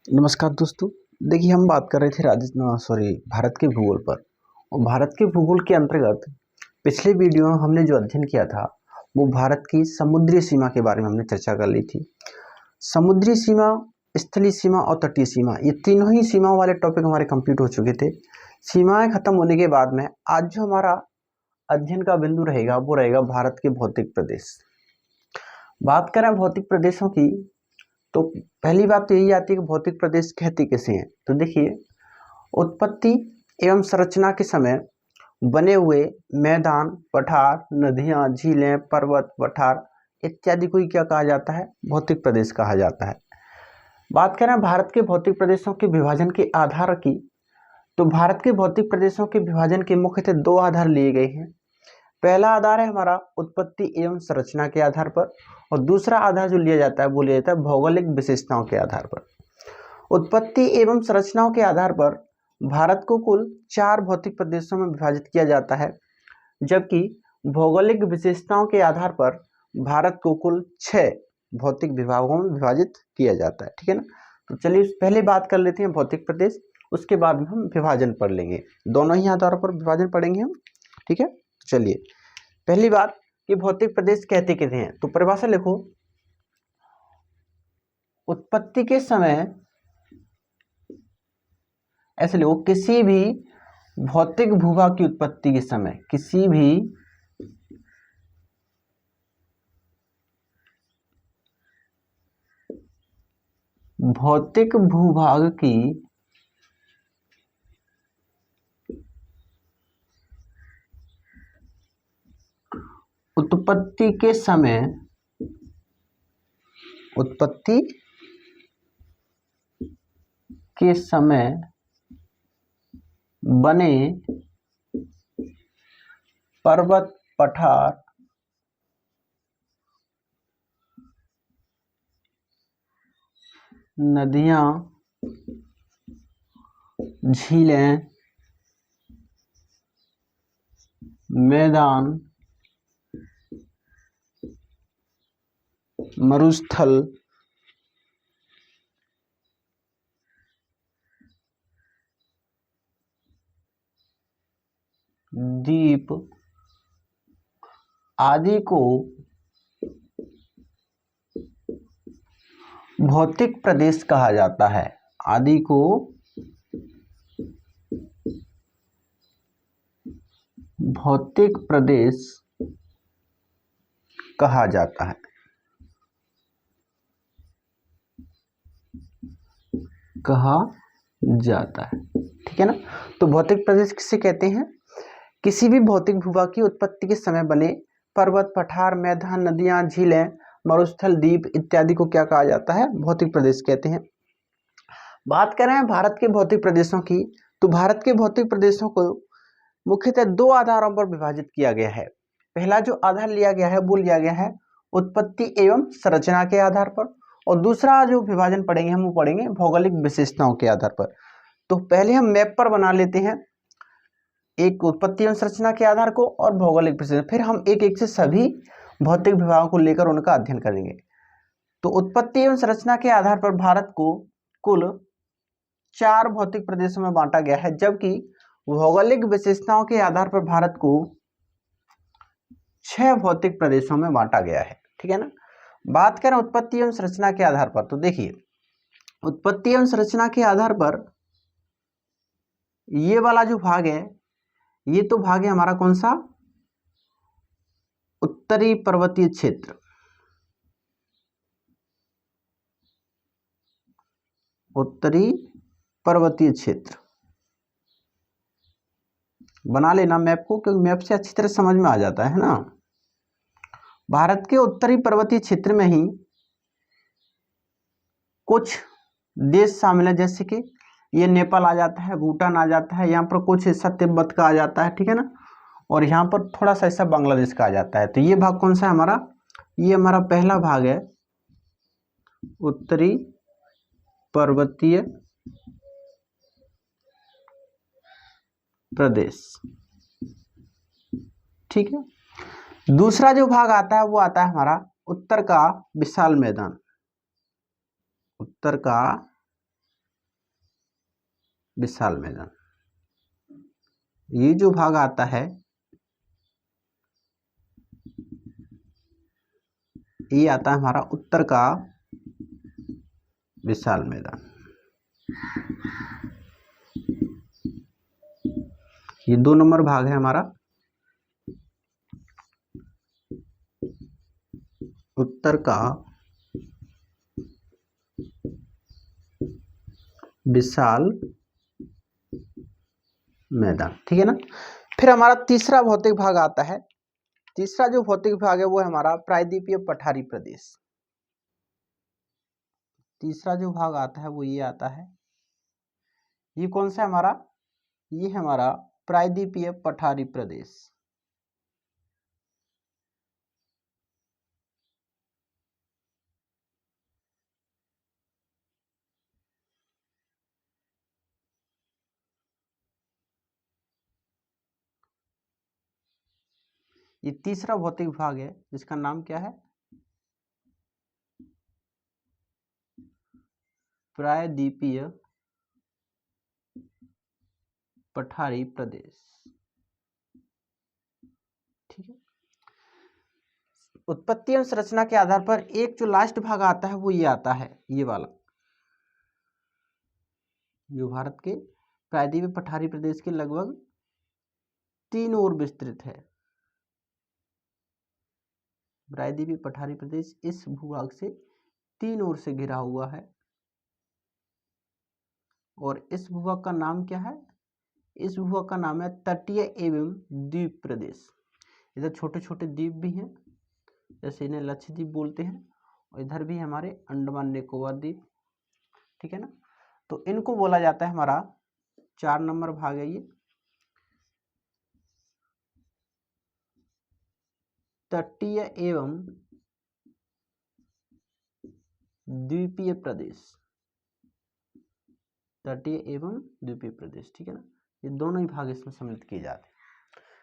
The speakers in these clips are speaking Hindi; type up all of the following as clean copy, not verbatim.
नमस्कार दोस्तों। देखिए, हम बात कर रहे थे भारत के भूगोल पर। और भारत के भूगोल के अंतर्गत पिछले वीडियो में हमने जो अध्ययन किया था वो भारत की समुद्री सीमा के बारे में हमने चर्चा कर ली थी। समुद्री सीमा, स्थलीय सीमा और तटीय सीमा, ये तीनों ही सीमाओं वाले टॉपिक हमारे कंप्लीट हो चुके थे। सीमाएं खत्म होने के बाद में आज जो हमारा अध्ययन का बिंदु रहेगा वो रहेगा भारत के भौतिक प्रदेश। बात करें भौतिक प्रदेशों की तो पहली बात तो यही आती है कि भौतिक प्रदेश कहते किसे हैं। तो देखिए, उत्पत्ति एवं संरचना के समय बने हुए मैदान, पठार, नदियां, झीलें, पर्वत, पठार इत्यादि को ही क्या कहा जाता है? भौतिक प्रदेश कहा जाता है। बात करें भारत के भौतिक प्रदेशों के विभाजन के आधार की, तो भारत के भौतिक प्रदेशों के विभाजन के मुख्यतः दो आधार लिए गए हैं। पहला आधार है हमारा उत्पत्ति एवं संरचना के आधार पर, और दूसरा आधार जो लिया जाता है वो लिया जाता है भौगोलिक विशेषताओं के आधार पर। उत्पत्ति एवं संरचनाओं के आधार पर भारत को कुल 4 भौतिक प्रदेशों में विभाजित किया जाता है, जबकि भौगोलिक विशेषताओं के आधार पर भारत को कुल 6 भौतिक विभागों में विभाजित किया जाता है। ठीक है ना। तो चलिए पहले बात कर लेते हैं भौतिक प्रदेश, उसके बाद में हम विभाजन पढ़ लेंगे। दोनों ही आधारों पर विभाजन पढ़ेंगे हम। ठीक है, तो चलिए पहली बात कि भौतिक प्रदेश कहते किसे हैं। तो परिभाषा लिखो, उत्पत्ति के समय, ऐसे लिखो, किसी भी भौतिक भूभाग की उत्पत्ति के समय, किसी भी भौतिक भूभाग की उत्पत्ति के समय, उत्पत्ति के समय बने पर्वत, पठार, नदियां, झीलें, मैदान, मरुस्थल, द्वीप आदि को भौतिक प्रदेश कहा जाता है। आदि को भौतिक प्रदेश कहा जाता है। कहा जाता है, ठीक है ना। तो भौतिक प्रदेश किसे कहते हैं? किसी भी भौतिक भूभाग की उत्पत्ति के समय बने पर्वत, पठार, मैदान, नदियां, झीलें, मरुस्थल, द्वीप इत्यादि को क्या कहा जाता है? भौतिक प्रदेश कहते हैं। बात करें भारत के भौतिक प्रदेशों की, तो भारत के भौतिक प्रदेशों को मुख्यतः 2 आधारों पर विभाजित किया गया है। पहला जो आधार लिया गया है वो लिया गया है उत्पत्ति एवं संरचना के आधार पर, और दूसरा जो विभाजन पढ़ेंगे हम वो पढ़ेंगे भौगोलिक विशेषताओं के आधार पर। तो पहले हम मैप पर बना लेते हैं एक उत्पत्ति एवं संरचना के आधार को और भौगोलिक विशेषता, फिर हम एक एक से सभी भौतिक विभागों को लेकर उनका अध्ययन करेंगे। तो उत्पत्ति एवं संरचना के आधार पर भारत को कुल 4 भौतिक प्रदेशों में बांटा गया है, जबकि भौगोलिक विशेषताओं के आधार पर भारत को 6 भौतिक प्रदेशों में बांटा गया है। ठीक है ना। बात करें उत्पत्ति एवं संरचना के आधार पर, तो देखिए उत्पत्ति एवं संरचना के आधार पर ये वाला जो भाग है, ये तो भाग है हमारा कौन सा? उत्तरी पर्वतीय क्षेत्र। उत्तरी पर्वतीय क्षेत्र बना लेना मैप को, क्योंकि मैप से अच्छी तरह समझ में आ जाता है ना। भारत के उत्तरी पर्वतीय क्षेत्र में ही कुछ देश शामिल है, जैसे कि ये नेपाल आ जाता है, भूटान आ जाता है, यहाँ पर कुछ हिस्सा तिब्बत का आ जाता है, ठीक है ना, और यहाँ पर थोड़ा सा हिस्सा बांग्लादेश का आ जाता है। तो ये भाग कौन सा है हमारा? ये हमारा पहला भाग है उत्तरी पर्वतीय प्रदेश। ठीक है। दूसरा जो भाग आता है वो आता है हमारा उत्तर का विशाल मैदान। उत्तर का विशाल मैदान। ये जो भाग आता है ये आता है हमारा उत्तर का विशाल मैदान। ये 2 नंबर भाग है हमारा उत्तर का विशाल मैदान, ठीक है ना। फिर हमारा तीसरा भौतिक भाग आता है। तीसरा जो भौतिक भाग है वो है हमारा प्रायद्वीपीय पठारी प्रदेश। तीसरा जो भाग आता है वो ये आता है, ये कौन सा है हमारा, ये है हमारा प्रायद्वीपीय पठारी प्रदेश। ये तीसरा भौतिक भाग है जिसका नाम क्या है, प्रायद्वीपीय पठारी प्रदेश, ठीक है। उत्पत्ति एवं संरचना के आधार पर एक जो लास्ट भाग आता है वो ये आता है, ये वाला जो भारत के प्रायद्वीपीय पठारी प्रदेश के लगभग 3 ओर विस्तृत है। प्रायद्वीपीय पठारी प्रदेश इस भूभाग से 3 ओर से घिरा हुआ है और इस भूभाग का नाम क्या है, इस भूभाग का नाम है तटीय एवं द्वीप प्रदेश। इधर छोटे छोटे द्वीप भी हैं, जैसे इन्हें लक्षद्वीप बोलते हैं, और इधर भी हमारे अंडमान निकोबार द्वीप, ठीक है ना। तो इनको बोला जाता है हमारा 4 नंबर भाग है ये तटीय एवं द्वीपीय प्रदेश। तटीय एवं द्वीपीय प्रदेश, ठीक है ना। ये दोनों ही भाग इसमें सम्मिलित किए जाते हैं।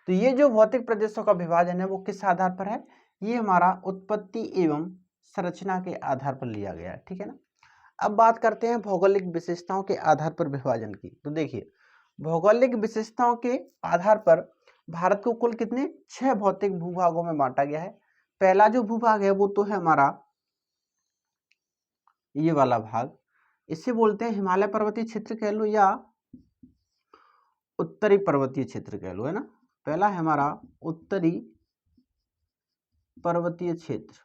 तो ये जो भौतिक प्रदेशों का विभाजन है वो किस आधार पर है, ये हमारा उत्पत्ति एवं संरचना के आधार पर लिया गया है, ठीक है ना। अब बात करते हैं भौगोलिक विशेषताओं के आधार पर विभाजन की। तो देखिए भौगोलिक विशेषताओं के आधार पर भारत को कुल कितने 6 भौतिक भूभागों में बांटा गया है। पहला जो भूभाग है वो तो है हमारा ये वाला भाग, इसे बोलते हैं हिमालय पर्वतीय क्षेत्र कह लो या उत्तरी पर्वतीय क्षेत्र कह लो, है ना। पहला है हमारा उत्तरी पर्वतीय क्षेत्र,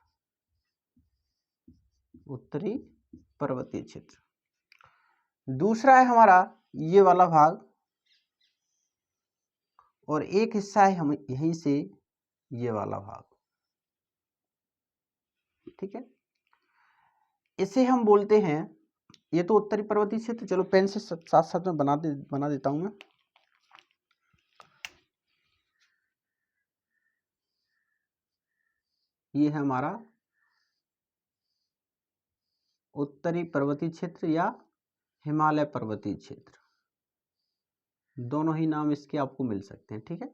उत्तरी पर्वतीय क्षेत्र। दूसरा है हमारा ये वाला भाग और एक हिस्सा है हम यहीं से ये वाला भाग, ठीक है। इसे हम बोलते हैं, ये तो उत्तरी पर्वतीय क्षेत्र, चलो पेन से साथ साथ में बना देता हूं मैं। ये है हमारा उत्तरी पर्वतीय क्षेत्र या हिमालय पर्वतीय क्षेत्र, दोनों ही नाम इसके आपको मिल सकते हैं, ठीक है।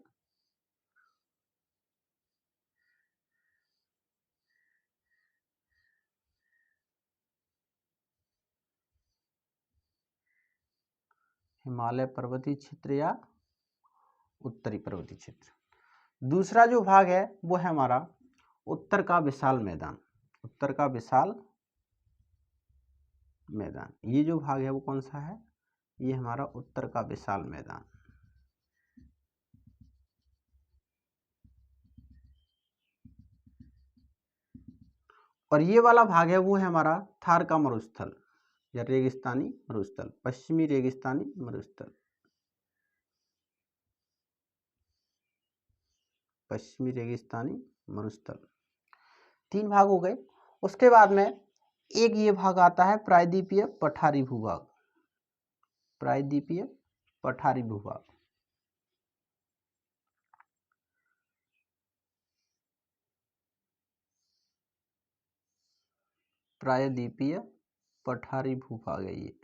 हिमालय पर्वतीय क्षेत्र या उत्तरी पर्वतीय क्षेत्र। दूसरा जो भाग है वो है हमारा उत्तर का विशाल मैदान, उत्तर का विशाल मैदान। ये जो भाग है वो कौन सा है, ये हमारा उत्तर का विशाल मैदान। और ये वाला भाग है वो है हमारा थार का मरुस्थल या रेगिस्तानी मरुस्थल, पश्चिमी रेगिस्तानी मरुस्थल, पश्चिमी रेगिस्तानी मरुस्थल। 3 भाग हो गए। उसके बाद में एक ये भाग आता है प्रायद्वीपीय पठारी भूभाग, प्रायद्वीपीय पठारी भूभाग। प्रायद्वीपीय पठारी भूभाग है ये।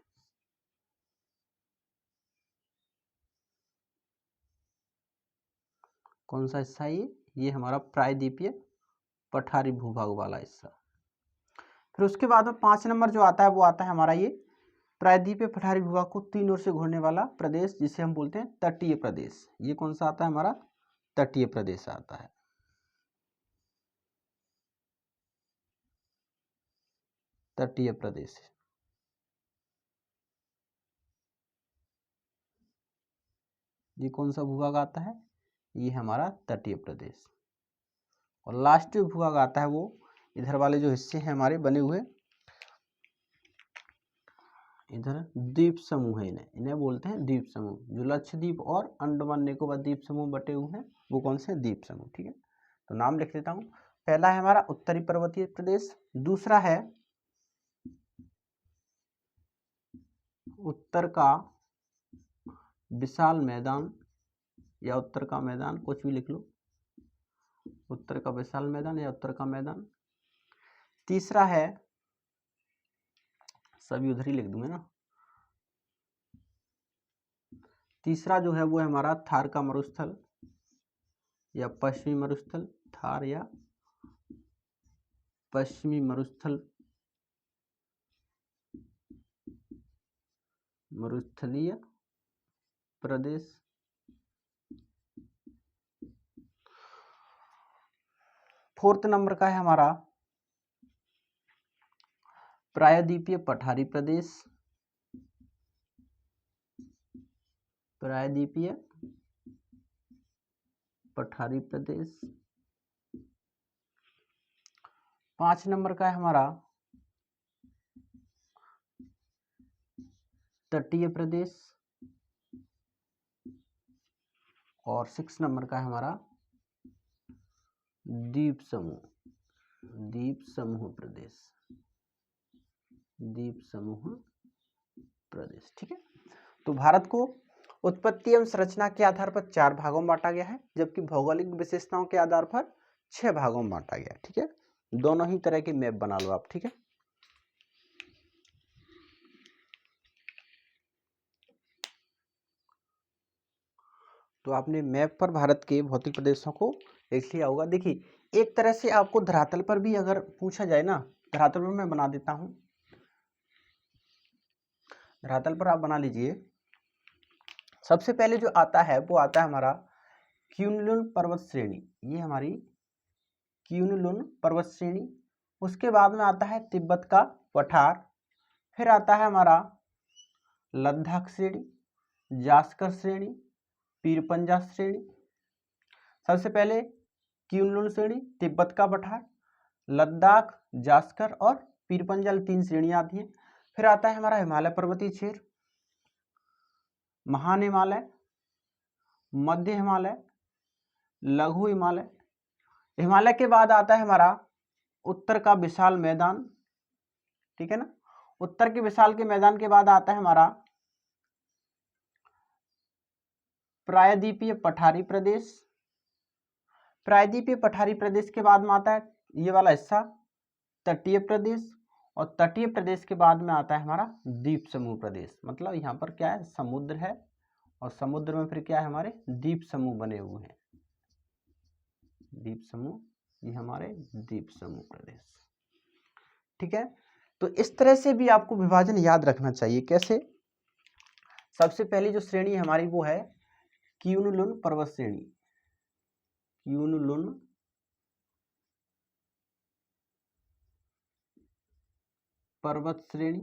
कौन सा हिस्सा है ये हमारा प्रायद्वीपीय पठारी भूभाग वाला हिस्सा। फिर उसके बाद में 5 नंबर जो आता है वो आता है हमारा ये प्रायद्वीपीय पठारी भूभाग को तीन ओर से घूरने वाला प्रदेश जिसे हम बोलते हैं तटीय प्रदेश। ये कौन सा आता है हमारा? तटीय प्रदेश आता है। तटीय प्रदेश। ये कौन सा भूभाग आता है? ये हमारा तटीय प्रदेश। और लास्ट जो भूभाग आता है वो इधर वाले जो हिस्से हैं हमारे बने हुए, इधर द्वीप समूह है, इन्हें बोलते हैं द्वीप समूह। जो लक्षद्वीप और अंडमान निकोबार द्वीप समूह बटे हुए हैं वो कौन से? द्वीप समूह। ठीक है, तो नाम लिख लेता हूं। पहला है हमारा उत्तरी पर्वतीय प्रदेश, दूसरा है उत्तर का विशाल मैदान या उत्तर का मैदान, कुछ भी लिख लो, उत्तर का विशाल मैदान या उत्तर का मैदान। तीसरा है, सभी उधर ही लिख दूंगे ना, तीसरा जो है वो है हमारा थार का मरुस्थल या पश्चिमी मरुस्थल, थार या पश्चिमी मरुस्थल, मरुस्थलीय प्रदेश। फोर्थ नंबर का है हमारा प्रायद्वीपीय पठारी प्रदेश, प्रायद्वीपीय पठारी प्रदेश। 5 नंबर का है हमारा तटीय प्रदेश, और 6 नंबर का है हमारा द्वीप समूह, द्वीप समूह प्रदेश, द्वीप समूह प्रदेश। ठीक है, तो भारत को उत्पत्ति एवं संरचना के आधार पर 4 भागों में बांटा गया है, जबकि भौगोलिक विशेषताओं के आधार पर 6 भागों में बांटा गया है। ठीक है, दोनों ही तरह के मैप बना लो आप। ठीक है, तो आपने मैप पर भारत के भौतिक प्रदेशों को देख लिया होगा। देखिए, एक तरह से आपको धरातल पर भी अगर पूछा जाए ना, धरातल पर मैं बना देता हूं, धरातल पर आप बना लीजिए। सबसे पहले जो आता है वो आता है हमारा क्यूनलुन पर्वत श्रेणी, ये हमारी क्यूनलुन पर्वत श्रेणी। उसके बाद में आता है तिब्बत का पठार, फिर आता है हमारा लद्दाख श्रेणी, जास्कर श्रेणी, पीरपंजा श्रेणी। सबसे पहले क्यूनलुन श्रेणी, तिब्बत का पठार, लद्दाख, जास्कर और पीरपंजल 3 श्रेणियां आती हैं। फिर आता है हमारा हिमालय पर्वतीय क्षेत्र, महान हिमालय, मध्य हिमालय, लघु हिमालय। हिमालय के बाद आता है हमारा उत्तर का विशाल मैदान। ठीक है ना, उत्तर के विशाल के मैदान के बाद आता है हमारा प्रायद्वीपीय पठारी प्रदेश। प्रायद्वीपीय पठारी प्रदेश के बाद में आता है ये वाला हिस्सा तटीय प्रदेश, और तटीय प्रदेश के बाद में आता है हमारा द्वीप समूह प्रदेश। मतलब यहाँ पर क्या है, समुद्र है, और समुद्र में फिर क्या है, हमारे द्वीप समूह बने हुए हैं, द्वीप समूह, ये हमारे द्वीप समूह प्रदेश। ठीक है, तो इस तरह से भी आपको विभाजन याद रखना चाहिए। कैसे? सबसे पहली जो श्रेणी हमारी वो है क्यूनलुन पर्वत श्रेणी, क्यूनलुन पर्वत श्रेणी।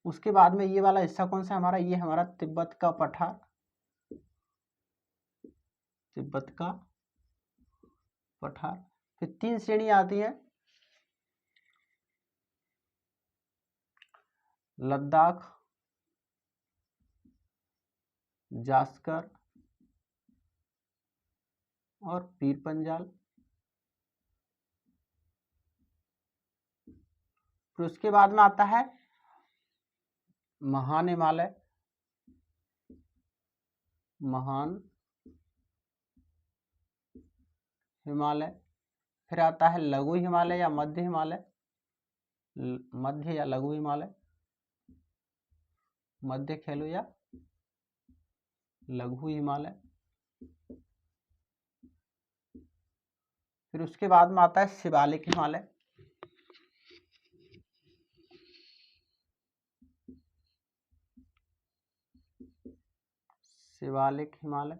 उसके बाद में ये वाला हिस्सा कौन सा हमारा, ये हमारा तिब्बत का पठार, तिब्बत का पठार। फिर 3 श्रेणी आती है, लद्दाख, जास्कर और पीरपंजाल। फिर उसके बाद में आता है महान हिमालय, महान हिमालय। फिर आता है लघु हिमालय या मध्य हिमालय, मध्य या लघु हिमालय, मध्य कह लो या लघु हिमालय। फिर उसके बाद में आता है शिवालिक हिमालय। शिवालिक हिमालय।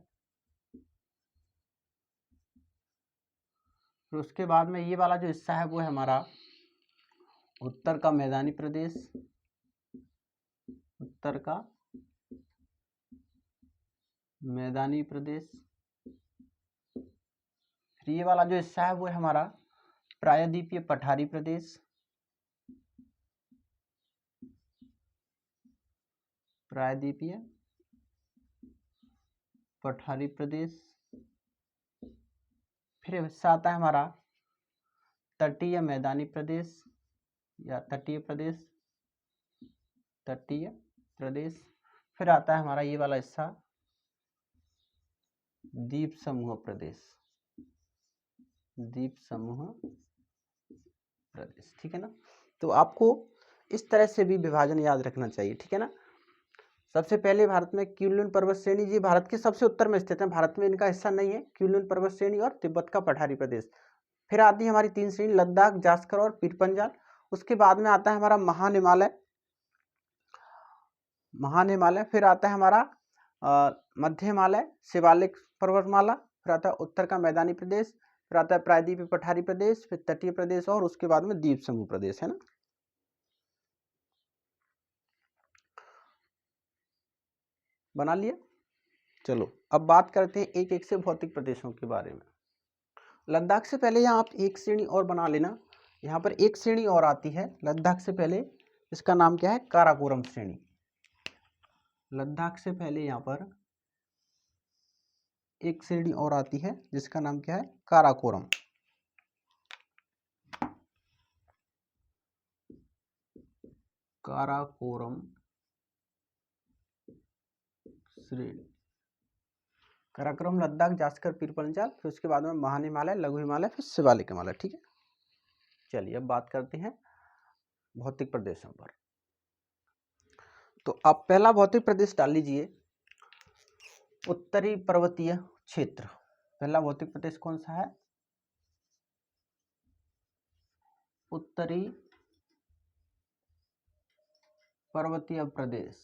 फिर उसके बाद में ये वाला जो हिस्सा है वो है हमारा उत्तर का मैदानी प्रदेश, उत्तर का मैदानी प्रदेश। फिर ये वाला जो हिस्सा है वो है हमारा प्रायद्वीपीय पठारी प्रदेश, प्रायद्वीपीय पठारी प्रदेश। फिर हिस्सा आता है हमारा तटीय मैदानी प्रदेश या तटीय प्रदेश, तटीय प्रदेश। फिर आता है हमारा ये वाला हिस्सा द्वीप समूह प्रदेश, द्वीप समूह प्रदेश। ठीक है ना। तो आपको इस तरह से भी विभाजन याद रखना चाहिए। ठीक है ना। सबसे पहले भारत में क्यूलिन पर्वत श्रेणी, जी भारत के सबसे उत्तर में स्थित है, भारत में इनका हिस्सा नहीं है, क्यूलिन पर्वत श्रेणी और तिब्बत का पठारी प्रदेश। फिर आती है हमारी 3 श्रेणी, लद्दाख, जास्कर और पीर पंजाल। उसके बाद में आता है हमारा महान हिमालय, महान हिमालय। फिर आता है हमारा मध्य हिमालय, शिवालिक पर्वतमाला। फिर आता है उत्तर का मैदानी प्रदेश, फिर आता है प्रायद्वीपीय पठारी प्रदेश, फिर तटीय प्रदेश और उसके बाद में द्वीप समूह प्रदेश, है ना। बना लिया। चलो अब बात करते हैं एक एक से भौतिक प्रदेशों के बारे में। लद्दाख से पहले यहाँ आप एक श्रेणी और बना लेना, यहाँ पर एक श्रेणी और आती है लद्दाख से पहले, इसका नाम क्या है, काराकोरम श्रेणी। लद्दाख से पहले यहाँ पर एक श्रेणी और आती है जिसका नाम क्या है, काराकोरम। काराकोरम श्रेणी। काराकोरम, लद्दाख, जास्कर, पीर पंजाल, फिर उसके बाद में महान हिमालय, लघु हिमालय, फिर शिवालिक हिमालय। ठीक है। चलिए अब बात करते हैं भौतिक प्रदेशों पर। तो आप पहला भौतिक प्रदेश डाल लीजिए उत्तरी पर्वतीय क्षेत्र। पहला भौतिक प्रदेश कौन सा है, उत्तरी पर्वतीय प्रदेश।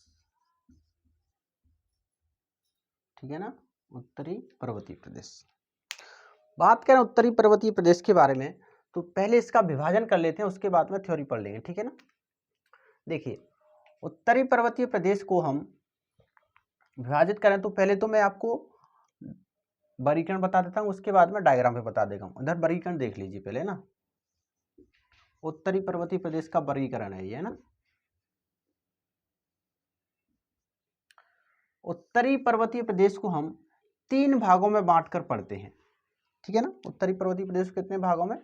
ठीक है ना, उत्तरी पर्वतीय प्रदेश। बात करें उत्तरी पर्वतीय प्रदेश के बारे में तो पहले इसका विभाजन कर लेते हैं, उसके बाद में थ्योरी पढ़ लेंगे। ठीक है ना। देखिए उत्तरी पर्वतीय प्रदेश को हम विभाजित करें तो पहले तो मैं आपको वर्गीकरण बता देता हूं, उसके बाद में डायग्राम पे बता देगा। उधर वर्गीकरण देख लीजिए पहले ना, उत्तरी पर्वतीय प्रदेश का वर्गीकरण है ये, है ना। उत्तरी पर्वतीय प्रदेश को हम 3 भागों में बांटकर पढ़ते हैं। ठीक है ना। उत्तरी पर्वतीय प्रदेश को कितने भागों में,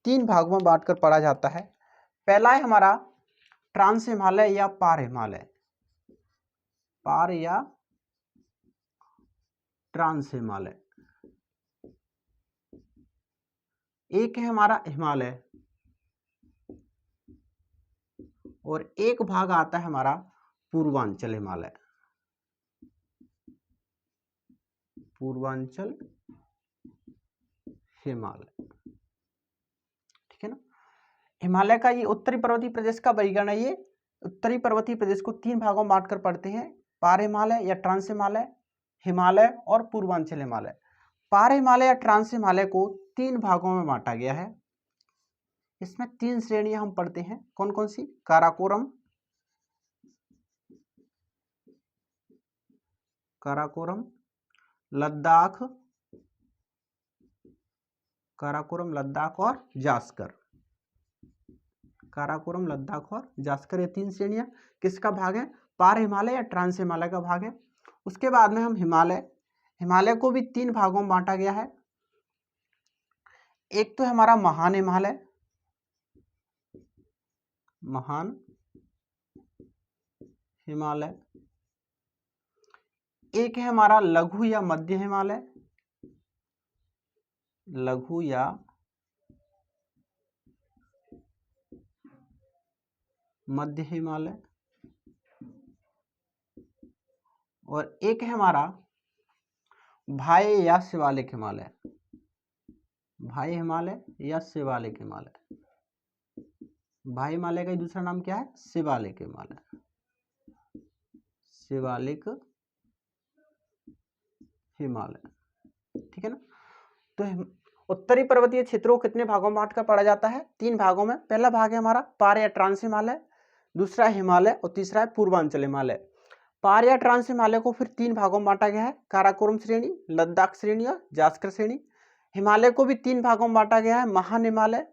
3 भागों में बांटकर पढ़ा जाता है। पहला है हमारा ट्रांस हिमालय या पार हिमालय, पार या ट्रांस हिमालय। एक है हमारा हिमालय और एक भाग आता है हमारा पूर्वांचल हिमालय, पूर्वांचल हिमालय। ठीक है ना। हिमालय का ये उत्तरी पर्वतीय प्रदेश का वर्गीकरण है। ये उत्तरी पर्वतीय प्रदेश को 3 भागों में बांटकर पढ़ते हैं, पार हिमालय या ट्रांस हिमालय, हिमालय और पूर्वांचल हिमालय। पार हिमालय या ट्रांस हिमालय को 3 भागों में बांटा गया है। इसमें 3 श्रेणियां हम पढ़ते हैं, कौन कौन सी, काराकोरम, काराकोरम, लद्दाख, काराकोरम, लद्दाख और जास्कर। काराकोरम, लद्दाख और जास्कर, ये 3 श्रेणियां किसका भाग है, पार हिमालय या ट्रांस हिमालय का भाग है। उसके बाद में हम हिमालय, हिमालय को भी 3 भागों में बांटा गया है। एक तो हमारा महान हिमालय, महान हिमालय। एक है हमारा लघु या मध्य हिमालय, लघु या मध्य हिमालय। और एक है हमारा भाई या शिवालिक हिमालय, भाई हिमालय या शिवालिक हिमालय। भाई हिमालय का दूसरा नाम क्या है, शिवालिक हिमालय, शिवालिक हिमालय, ठीक है ना। तो उत्तरी पर्वतीय क्षेत्रों को कितने भागों में बांट कर पढ़ा जाता है? 3 भागों में। पहला भाग है हमारा पार या ट्रांस हिमालय, दूसरा हिमालय और तीसरा है पूर्वांचल हिमालय। पार या ट्रांस हिमालय को फिर 3 भागों में बांटा गया है, काराकोरम श्रेणी, लद्दाख श्रेणी और जास्कर श्रेणी। हिमालय को भी 3 भागों में बांटा गया है, महान हिमालय,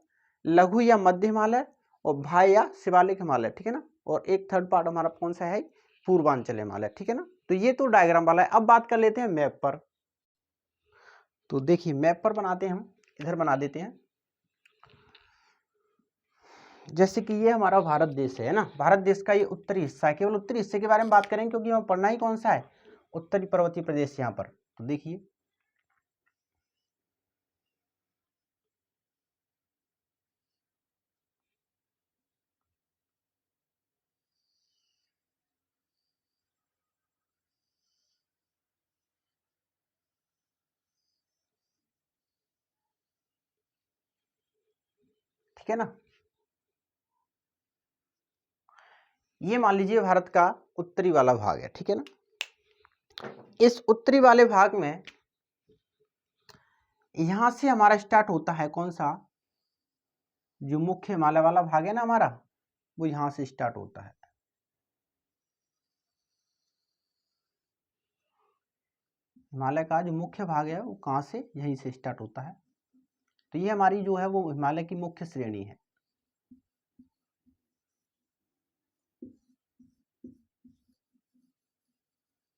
लघु या मध्य हिमालय और भाई या शिवालिक हिमालय, ठीक है ना। और एक थर्ड पार्ट हमारा कौन सा है? पूर्वांचल हिमालय, ठीक है ना। तो ये तो डायग्राम वाला है। अब बात कर लेते हैं मैप पर। तो देखिए मैप पर बनाते हैं हम, इधर बना देते हैं। जैसे कि ये हमारा भारत देश है ना, भारत देश का ये उत्तरी हिस्सा है। केवल उत्तरी हिस्से के बारे में बात करेंगे क्योंकि हमें पढ़ना ही कौन सा है? उत्तरी पर्वतीय प्रदेश यहाँ पर। तो देखिए ठीक है ना। ये मान लीजिए भारत का उत्तरी वाला भाग है, ठीक है ना। इस उत्तरी वाले भाग में यहां से हमारा स्टार्ट होता है कौन सा? जो मुख्य हिमालय वाला भाग है ना हमारा, वो यहां से स्टार्ट होता है। हिमालय का जो मुख्य भाग है वो कहां से? यहीं से स्टार्ट होता है। तो ये हमारी जो है वो हिमालय की मुख्य श्रेणी है।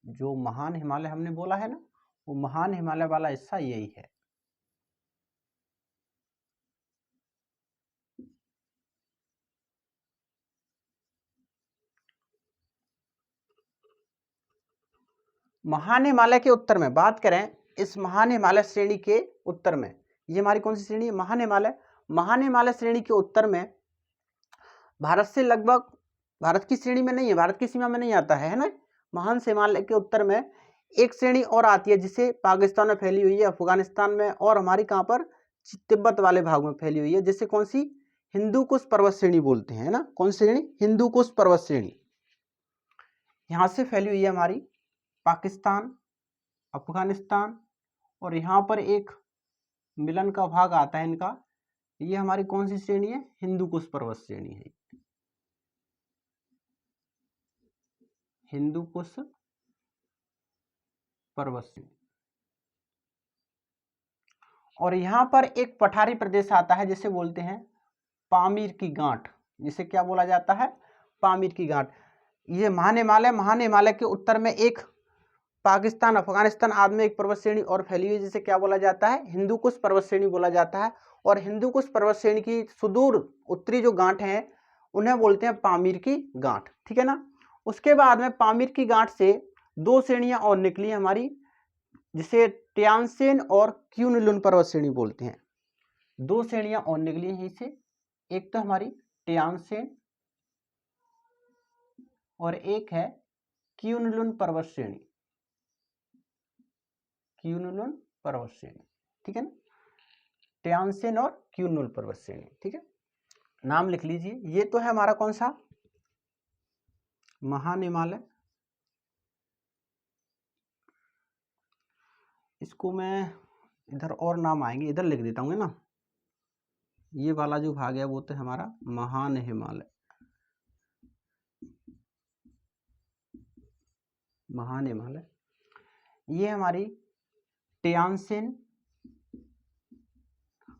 जो महान हिमालय हमने बोला है ना, वो महान हिमालय वाला हिस्सा यही है। महान हिमालय के उत्तर में बात करें, इस महान हिमालय श्रेणी के उत्तर में, ये हमारी कौन सी श्रेणी है? महान हिमालय। महान हिमालय श्रेणी के उत्तर में भारत से लगभग, भारत की श्रेणी में नहीं है, भारत की सीमा में नहीं आता है ना। महान हिमालय के उत्तर में एक श्रेणी और आती है जिसे पाकिस्तान में फैली हुई है, अफगानिस्तान में, और हमारी कहां पर? तिब्बत वाले भाग में फैली हुई है, जिसे कौन सी? हिंदू कुश पर्वत श्रेणी बोलते हैं ना। कौन सी श्रेणी? हिंदू कुश पर्वत श्रेणी। यहां से फैली हुई है हमारी पाकिस्तान, अफगानिस्तान, और यहाँ पर एक मिलन का भाग आता है इनका। ये हमारी कौन सी श्रेणी है? हिंदू कुश पर्वत श्रेणी है, हिंदू कुश पर्वत श्रेणी। और यहाँ पर एक पठारी प्रदेश आता है जिसे बोलते हैं पामीर की गांठ। जिसे क्या बोला जाता है? पामीर की गांठ। ये महान हिमालय के उत्तर में एक पाकिस्तान, अफगानिस्तान आदि में एक पर्वत श्रेणी और फैली हुई है जिसे क्या बोला जाता है? हिंदू कुश पर्वत श्रेणी बोला जाता है। और हिंदू कुश पर्वत श्रेणी की सुदूर उत्तरी जो गांठ है उन्हें बोलते हैं पामीर की गांठ, ठीक है ना। उसके बाद में पामीर की गांठ से 2 श्रेणियां और निकली हमारी, जिसे ट्यानसेन और क्यूनलुन पर्वत श्रेणी बोलते हैं। 2 श्रेणियां और निकली यहीं से, एक तो हमारी ट्यानसेन और एक है क्यूनलुन पर्वत श्रेणी, क्यूनलुन पर्वत श्रेणी, ठीक है ना। ट्यानसेन और क्यूनलुन पर्वत श्रेणी, ठीक है, नाम लिख लीजिए। ये तो है हमारा कौन सा? महान हिमालय। इसको मैं इधर और नाम आएंगे, इधर लिख देता हूँ ना। ये वाला जो भाग है वो तो हमारा महान हिमालय, महान हिमालय। ये हमारी ट्यानसेन।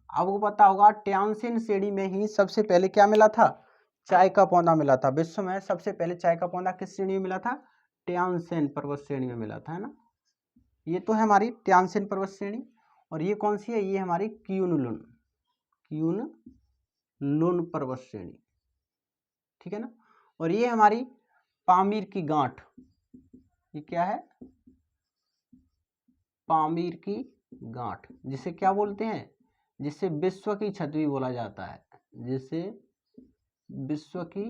आपको पता होगा ट्यानसेन श्रेणी में ही सबसे पहले क्या मिला था? चाय का पौधा मिला था। विश्व में सबसे पहले चाय का पौधा किस श्रेणी में मिला था? ट्यानसेन पर्वत श्रेणी में मिला था, है ना। ये तो है हमारी ट्यानसेन पर्वत श्रेणी। और ये कौन सी है? ये हमारी क्यूनलुन, क्यूनलुन पर्वत श्रेणी, ठीक है ना। और ये हमारी पामीर की गांठ। ये क्या है? पामीर की गांठ, जिसे क्या बोलते हैं? जिसे विश्व की छत भी बोला जाता है, जिसे विश्व की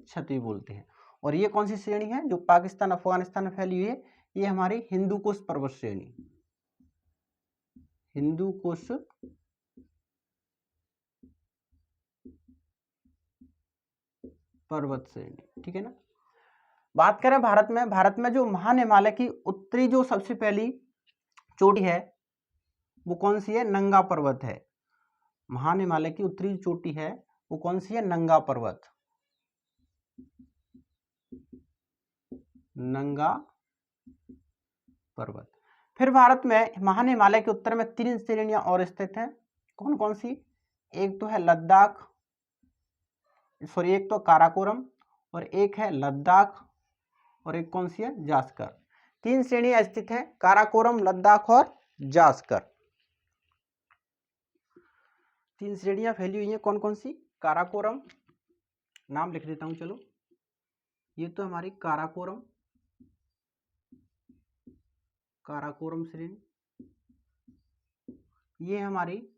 छत भी बोलते हैं। और ये कौन सी श्रेणी है जो पाकिस्तान, अफगानिस्तान में फैली हुई है? ये हमारी हिंदू कुश पर्वत श्रेणी, हिंदू कुश पर्वत श्रेणी, ठीक है ना। बात करें भारत में जो महान हिमालय की उत्तरी जो सबसे पहली चोटी है वो कौन सी है? नंगा पर्वत है। महान हिमालय की उत्तरी चोटी है वो कौन सी है? नंगा पर्वत। नंगा पर्वत। फिर भारत में महान हिमालय के उत्तर में 3 श्रेणियां और स्थित हैं। कौन कौन सी? एक तो है लद्दाख, सॉरी एक तो काराकोरम, और एक है लद्दाख, और एक कौन सी है? जास्कर। 3 श्रेणियां स्थित हैं, काराकोरम, लद्दाख और जास्कर। 3 श्रेणियां फैली हुई हैं, कौन कौन सी? काराकोरम, नाम लिख देता हूं चलो, ये तो हमारी काराकोरम, काराकोरम श्रेणी, ये हमारी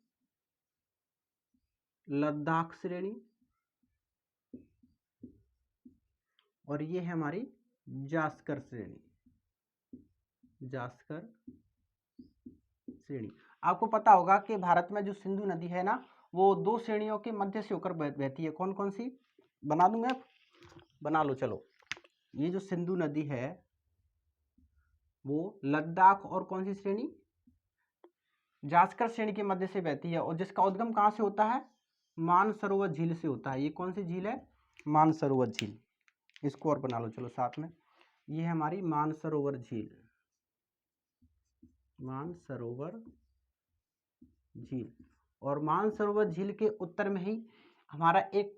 लद्दाख श्रेणी, और ये है हमारी जास्कर श्रेणी। जास्कर श्रेणी। आपको पता होगा कि भारत में जो सिंधु नदी है ना, वो 2 श्रेणियों के मध्य से होकर बहती है। कौन कौन सी? बना दूं मैं? बना लो चलो। ये जो सिंधु नदी है वो लद्दाख और कौन सी श्रेणी? जास्कर श्रेणी के मध्य से बहती है, और जिसका उद्गम कहां से होता है? मानसरोवर झील से होता है। ये कौन सी झील है? मानसरोवर झील। इसको और बना लो चलो साथ में। ये है हमारी मानसरोवर झील, मानसरोवर झील। और मानसरोवर झील के उत्तर में ही हमारा एक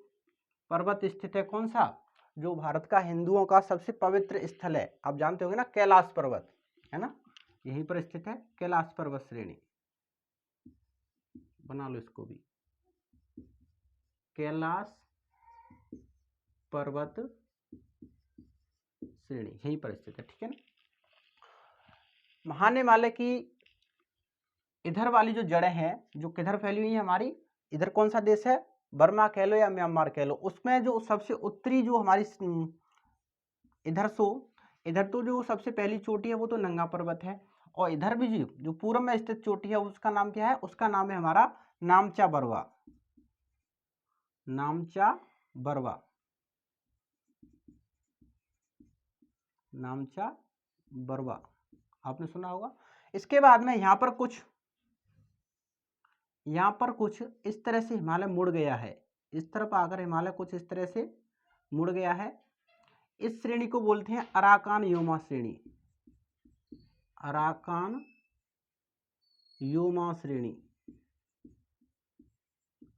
पर्वत स्थित है। कौन सा? जो भारत का हिंदुओं का सबसे पवित्र स्थल है, आप जानते होंगे ना, कैलाश पर्वत, है ना, यहीं पर स्थित है कैलाश पर्वत श्रेणी। बना लो इसको भी, कैलाश पर्वत श्रेणी यहीं पर स्थित है, ठीक है ना। महान हिमालय की इधर वाली जो जड़ें हैं, जो किधर फैली हुई है हमारी? इधर कौन सा देश है? बर्मा कह लो या म्यांमार कह लो। उसमें जो सबसे उत्तरी जो हमारी इधर तो जो सबसे पहली चोटी है वो तो नंगा पर्वत है, और इधर भी जो पूर्व में स्थित चोटी है उसका नाम क्या है? उसका नाम है हमारा नामचा बरवा। नामचा बरवा, नामचा बरवा आपने सुना होगा। इसके बाद में यहाँ पर कुछ इस तरह से हिमालय मुड़ गया है। इस तरफ आकर हिमालय कुछ इस तरह से मुड़ गया है। इस श्रेणी को बोलते हैं अराकान योमा श्रेणी। अराकान योमा श्रेणी,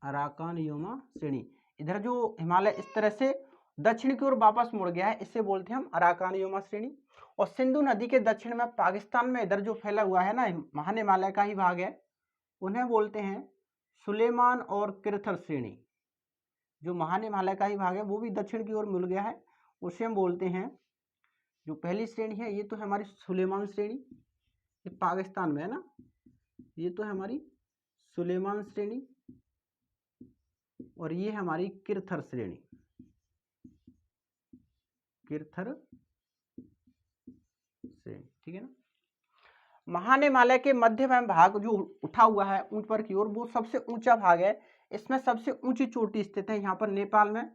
अराकान योमा श्रेणी। इधर जो हिमालय इस तरह से दक्षिण की ओर वापस मुड़ गया है, इसे बोलते हैं हम अराकान योमा श्रेणी। और सिंधु नदी के दक्षिण में पाकिस्तान में इधर जो फैला हुआ है ना, महान हिमालय का ही भाग है, उन्हें बोलते हैं सुलेमान और किरथर श्रेणी। जो महान हिमालय का ही भाग है वो भी दक्षिण की ओर मिल गया है, उसे हम बोलते हैं, जो पहली श्रेणी है ये तो है हमारी सुलेमान श्रेणी, ये पाकिस्तान में है ना, ये तो है हमारी सुलेमान श्रेणी, और ये हमारी किरथर श्रेणी, किरथर श्रेणी, ठीक है ना। महान हिमालय के मध्य में भाग जो उठा हुआ है ऊपर की ओर, वो सबसे ऊंचा भाग है। इसमें सबसे ऊंची चोटी स्थित है यहाँ पर नेपाल में।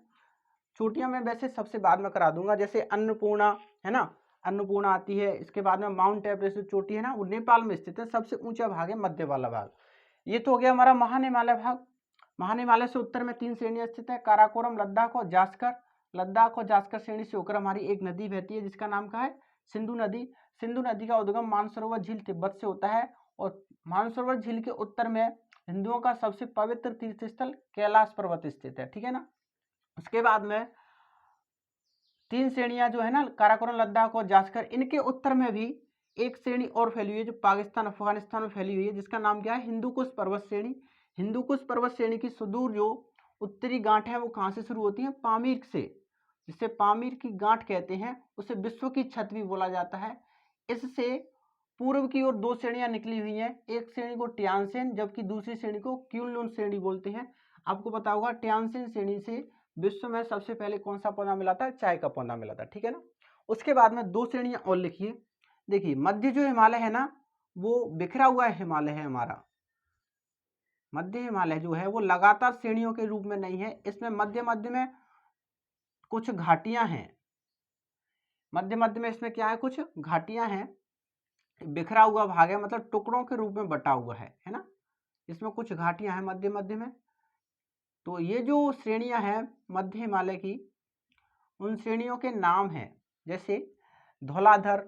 चोटियां मैं वैसे सबसे बाद में करा दूंगा, जैसे अन्नपूर्णा है ना, अन्नपूर्णा आती है। इसके बाद में माउंट एवरेस्ट जो चोटी है ना, वो नेपाल में स्थित है। सबसे ऊंचा भाग है मध्य वाला भाग। ये तो हो गया हमारा महान हिमालय भाग। महान हिमालय से उत्तर में 3 श्रेणियां स्थित है, काराकोरम, लद्दाख और जास्कर। लद्दाख और जास्कर श्रेणी से होकर हमारी एक नदी बहती है जिसका नाम क्या है? सिंधु नदी। सिंधु नदी का उद्गम मानसरोवर झील तिब्बत से होता है, और मानसरोवर झील के उत्तर में हिंदुओं का सबसे पवित्र तीर्थ स्थल कैलाश पर्वत स्थित है, ठीक है ना। उसके बाद में 3 श्रेणियां जो है ना, काराकोरम, लद्दाख और जास्कर, इनके उत्तर में भी एक श्रेणी और फैली हुई है जो पाकिस्तान अफगानिस्तान में फैली हुई है, जिसका नाम क्या है? हिंदू कुश पर्वत श्रेणी। हिंदू कुश पर्वत श्रेणी की सुदूर जो उत्तरी गांठ है वो कहाँ से शुरू होती है? पामीर से, जिसे पामीर की गांठ कहते हैं, उसे विश्व की छत भी बोला जाता है। इससे पूर्व की ओर 2 श्रेणियां निकली हुई हैं, एक श्रेणी को ट्यानसेन जबकि दूसरी श्रेणी को क्यूनलुन श्रेणी बोलते हैं। आपको पता होगा ट्यानसेन श्रेणी से विश्व में सबसे पहले कौन सा पौधा मिला था? चाय का पौधा मिला था, ठीक है ना। उसके बाद में 2 श्रेणियां और लिखिए। देखिए मध्य जो हिमालय है ना, वो बिखरा हुआ हिमालय है हमारा। मध्य हिमालय जो है वो लगातार श्रेणियों के रूप में नहीं है, इसमें मध्य मध्य में कुछ घाटियां हैं। मध्य मध्य में इसमें क्या है, कुछ घाटियां हैं, बिखरा हुआ भाग है, मतलब टुकड़ों के रूप में बटा हुआ है ना। इसमें कुछ घाटियां हैं मध्य मध्य में। तो ये जो श्रेणियां हैं मध्य हिमालय की, उन श्रेणियों के नाम हैं जैसे धौलाधर,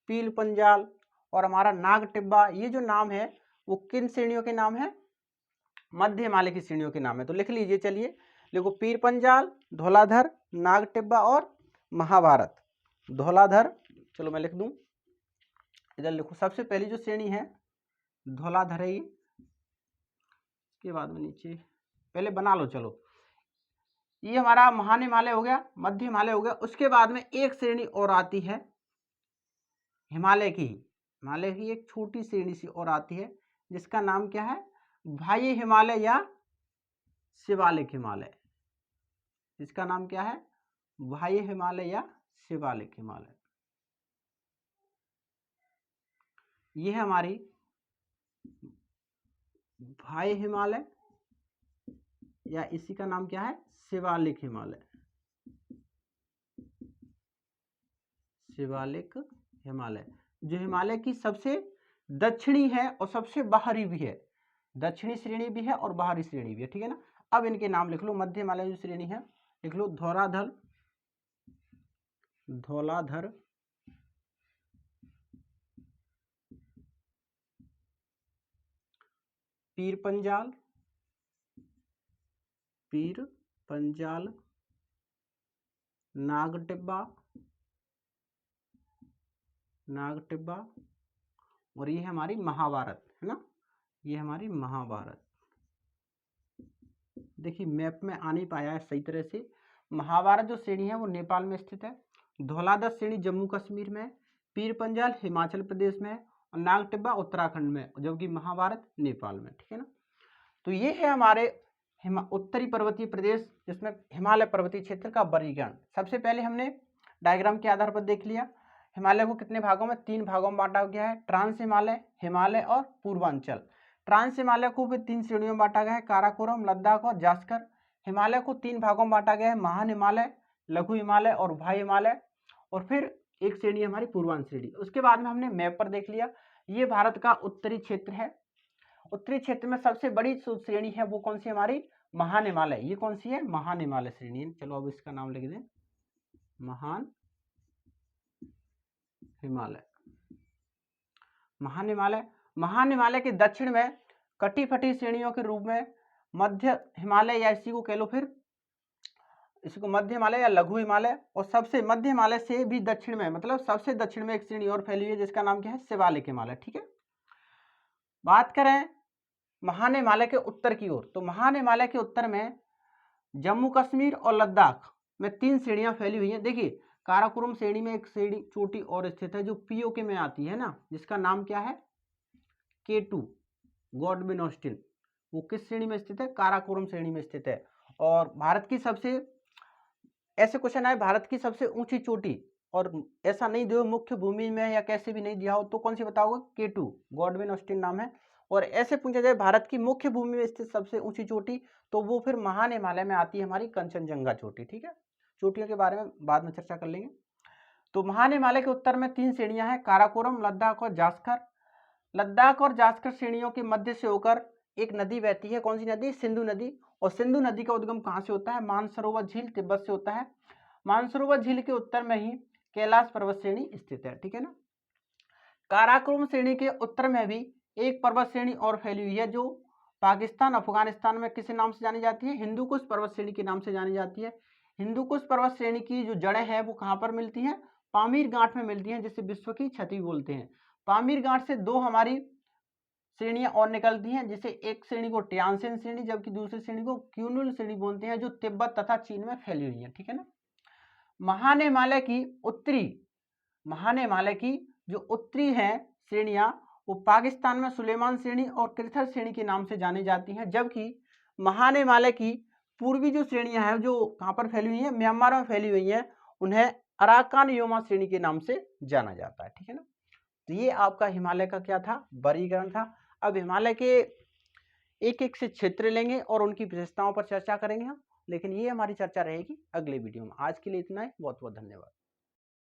पील पंजाल और हमारा नाग टिब्बा। ये जो नाम है वो किन श्रेणियों के नाम है, मध्य हिमालय की श्रेणियों के नाम है। तो लिख लीजिए, चलिए देखो, पीर पंजाल, धौलाधर, नाग टिब्बा और महाभारत। धौलाधर, चलो मैं लिख दूं, इधर लिखो। सबसे पहली जो श्रेणी है धौलाधर है, ये के बाद में नीचे पहले बना लो। चलो, ये हमारा महान हिमालय हो गया, मध्य हिमालय हो गया। उसके बाद में एक श्रेणी और आती है हिमालय की, हिमालय की एक छोटी श्रेणी सी और आती है जिसका नाम क्या है, बाह्य हिमालय या शिवालिक हिमालय। इसका नाम क्या है, बाह्य हिमालय या शिवालिक हिमालय। ये है हमारी बाह्य हिमालय या इसी का नाम क्या है, शिवालिक हिमालय। शिवालिक हिमालय जो हिमालय की सबसे दक्षिणी है और सबसे बाहरी भी है, दक्षिणी श्रेणी भी है और बाहरी श्रेणी भी है, ठीक है ना। अब इनके नाम लिख लो। मध्य हिमालय जो श्रेणी है लिख लो, धौलाधर, धौलाधर, पीर पंजाल, पीर पंजाल, नाग टिब्बा, नाग टिब्बा, और ये हमारी महाभारत है ना, ये हमारी महाभारत। देखिए मैप में आ नहीं पाया है सही तरह से। महाभारत जो श्रेणी है वो नेपाल में स्थित है, धौलाधर श्रेणी जम्मू कश्मीर में, पीर पंजाल हिमाचल प्रदेश में और नाग टिब्बा उत्तराखंड में, जबकि महाभारत नेपाल में, ठीक है ना। तो ये है हमारे उत्तरी पर्वतीय प्रदेश जिसमें हिमालय पर्वतीय क्षेत्र का वर्गीकरण। सबसे पहले हमने डायग्राम के आधार पर देख लिया, हिमालय को कितने भागों में, 3 भागों में बांटा गया है, ट्रांस हिमालय, हिमालय और पूर्वांचल। ट्रांस हिमालय को भी 3 श्रेणियों में बांटा गया है, काराकोरम, लद्दाख और जास्कर। हिमालय को 3 भागों में बांटा गया है, महान हिमालय, लघु हिमालय और बाह्य हिमालय। और फिर एक श्रेणी हमारी पूर्वांचल श्रेणी। उसके बाद में हमने मैप पर देख लिया, ये भारत का उत्तरी क्षेत्र है। उत्तरी क्षेत्र में सबसे बड़ी श्रेणी है वो कौन सी, हमारी महान हिमालय। ये कौन सी है, महान हिमालय श्रेणी। चलो अब इसका नाम लिख दें, महान हिमालय। महान हिमालय, महान हिमालय के दक्षिण में कटी फटी श्रेणियों के रूप में मध्य हिमालय या इसी को कह लो, फिर इसको मध्य हिमालय या लघु हिमालय, और सबसे मध्य हिमालय से भी दक्षिण में, मतलब सबसे दक्षिण में एक श्रेणी और फैली हुई है जिसका नाम क्या है, शिवालिक हिमालय, ठीक है। बात करें महान हिमालय के उत्तर की ओर, तो महान हिमालय के उत्तर में जम्मू कश्मीर और लद्दाख में 3 श्रेणियां फैली हुई हैं। देखिए काराकोरम श्रेणी में एक श्रेणी चोटी और स्थित है जो पीओके में आती है ना, जिसका नाम क्या है, K2 गॉडविन ऑस्टिन। वो किस श्रेणी में स्थित है, काराकोरम श्रेणी में स्थित है। और भारत की सबसे, ऐसे क्वेश्चन आए, भारत की सबसे ऊंची चोटी, और ऐसा नहीं दो मुख्य भूमि में या कैसे भी नहीं दिया हो तो कौन सी बताओगे, K2 गॉडविन ऑस्टिन नाम है। और ऐसे पूछा जाए भारत की मुख्य भूमि में स्थित सबसे ऊंची चोटी, तो वो फिर महान हिमालय में आती है हमारी कंचनजंगा चोटी, ठीक है। चोटियों के बारे में बाद में चर्चा कर लेंगे। तो महान हिमालय के उत्तर में 3 श्रेणियां हैं, काराकोरम, लद्दाख और जास्कर। लद्दाख और जास्कर श्रेणियों के मध्य से होकर एक नदी बहती है, कौन सी नदी, सिंधु नदी। और सिंधु नदी का उद्गम कहां से होता है, मानसरोवर झील तिब्बत से होता है। मानसरोवर झील के उत्तर में ही कैलाश पर्वत श्रेणी स्थित है, ठीक है ना। काराकोरम श्रेणी के उत्तर में भी एक पर्वत श्रेणी और फैली हुई है जो पाकिस्तान अफगानिस्तान में किस नाम से जानी जाती है, हिंदू कुश पर्वत श्रेणी के नाम से जानी जाती है। हिंदू कुश पर्वत श्रेणी की जो जड़ें हैं वो कहां पर मिलती हैं, पामीर गांठ में मिलती हैं, जिसे विश्व की छठी बोलते हैं। पामीर गांठ से 2 हमारी श्रेणियां और निकलती हैं, जिसे एक श्रेणी को टियानसिन श्रेणी जबकि दूसरी श्रेणी को क्यूनुल श्रेणी बोलते हैं, जो तिब्बत तथा चीन में फैली हुई है, ठीक है ना। महान हिमालय की उत्तरी, महान हिमालय की जो उत्तरी है श्रेणियां वो पाकिस्तान में सुलेमान श्रेणी और कृथर श्रेणी के नाम से जानी जाती हैं, जबकि महान हिमालय की पूर्वी जो श्रेणियां हैं जो कहां पर फैली हुई हैं, म्यांमार में फैली हुई हैं, उन्हें अराकान योमा श्रेणी के नाम से जाना जाता है, ठीक है ना। तो ये आपका हिमालय का क्या था, वर्गीकरण था। अब हिमालय के एक एक से क्षेत्र लेंगे और उनकी विशेषताओं पर चर्चा करेंगे हम, लेकिन ये हमारी चर्चा रहेगी अगले वीडियो में। आज के लिए इतना ही, बहुत बहुत धन्यवाद।